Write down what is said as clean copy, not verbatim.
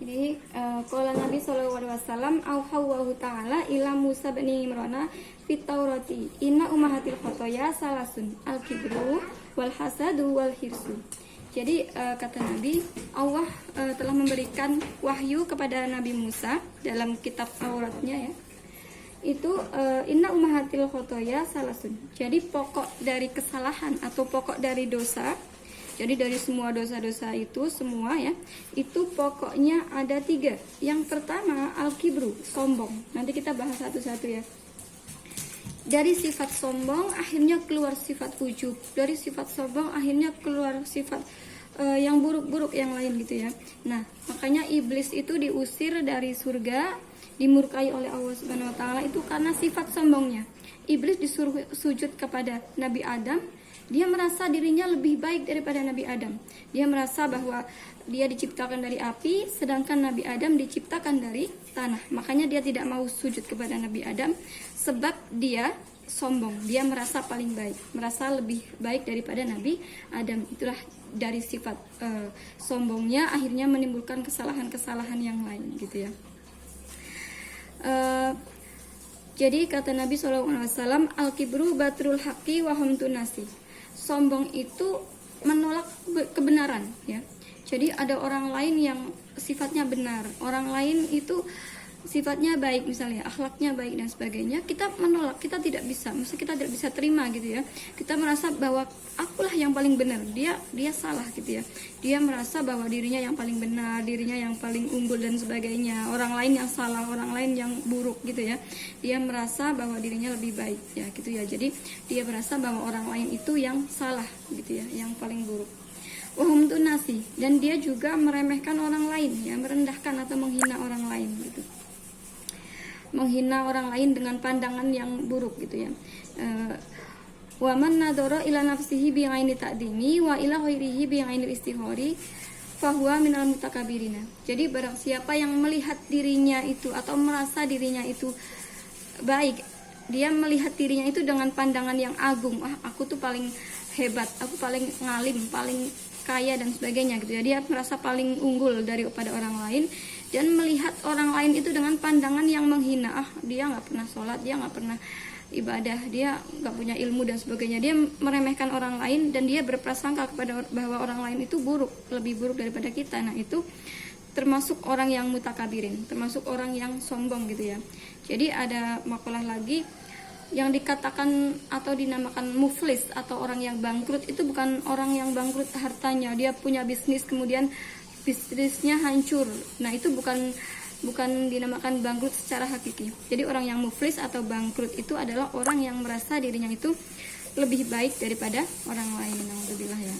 Jadi qala Nabi sallallahu alaihi wasallam auhawahu ta'ala ila Musa bin Imran fit Taurati inna ummahatil khotoya salasun al-kibru wal hasadu wal hirsu. Jadi kata Nabi, Allah telah memberikan wahyu kepada Nabi Musa dalam kitab Tauratnya ya. Itu inna ummahatil khotoya salasun. Jadi pokok dari kesalahan atau pokok dari dosa. Jadi dari semua dosa-dosa itu semua ya, itu pokoknya ada 3. Yang pertama al-kibru, sombong. Nanti kita bahas satu-satu ya. Dari sifat sombong akhirnya keluar sifat ujub. Dari sifat sombong akhirnya keluar sifat yang buruk-buruk yang lain gitu ya. Nah, makanya iblis itu diusir dari surga, dimurkai oleh Allah Subhanahu wa taala itu karena sifat sombongnya. Iblis disuruh sujud kepada Nabi Adam. Dia merasa dirinya lebih baik daripada Nabi Adam. Dia merasa bahwa dia diciptakan dari api, sedangkan Nabi Adam diciptakan dari tanah. Makanya dia tidak mau sujud kepada Nabi Adam, sebab dia sombong. Dia merasa paling baik, merasa lebih baik daripada Nabi Adam. Itulah dari sifat sombongnya akhirnya menimbulkan kesalahan-kesalahan yang lain gitu ya. Jadi kata Nabi SAW, al-kibru batrul haqqi wa hamtun nasi. Sombong itu menolak kebenaran ya. Jadi ada orang lain yang sifatnya benar, orang lain itu sifatnya baik misalnya, akhlaknya baik dan sebagainya, kita menolak, kita tidak bisa, maksudnya kita tidak bisa terima gitu ya. Kita merasa bahwa akulah yang paling benar, dia salah gitu ya. Dia merasa bahwa dirinya yang paling benar, dirinya yang paling unggul dan sebagainya. Orang lain yang salah, orang lain yang buruk gitu ya. Dia merasa bahwa dirinya lebih baik ya gitu ya. Jadi dia merasa bahwa orang lain itu yang salah gitu ya, yang paling buruk. Wahum tunasi, dan dia juga meremehkan orang lain ya, merendahkan atau menghina orang lain gitu. Menghina orang lain dengan pandangan yang buruk gitu ya. Wa man nadara ila nafsihi bi ghairi ta'dini wa ila ghairihi bi ghairi istihari fa huwa minal mutakabirina. Jadi barang siapa yang melihat dirinya itu atau merasa dirinya itu baik, dia melihat dirinya itu dengan pandangan yang agung. Aku tuh paling hebat, aku paling ngalim, paling kaya dan sebagainya gitu ya. Dia merasa paling unggul daripada orang lain dan melihat orang lain itu dengan pandangan yang menghina. Dia nggak pernah sholat, dia nggak pernah ibadah, dia nggak punya ilmu dan sebagainya. Dia meremehkan orang lain dan dia berprasangka kepada bahwa orang lain itu buruk, lebih buruk daripada kita. Nah itu termasuk orang yang mutakabirin, termasuk orang yang sombong gitu ya. Jadi ada makalah lagi yang dikatakan atau dinamakan muflis atau orang yang bangkrut, itu bukan orang yang bangkrut hartanya, dia punya bisnis kemudian bisnisnya hancur. Nah itu bukan dinamakan bangkrut secara hakiki. Jadi orang yang muflis atau bangkrut itu adalah orang yang merasa dirinya itu lebih baik daripada orang lain. Alhamdulillah ya.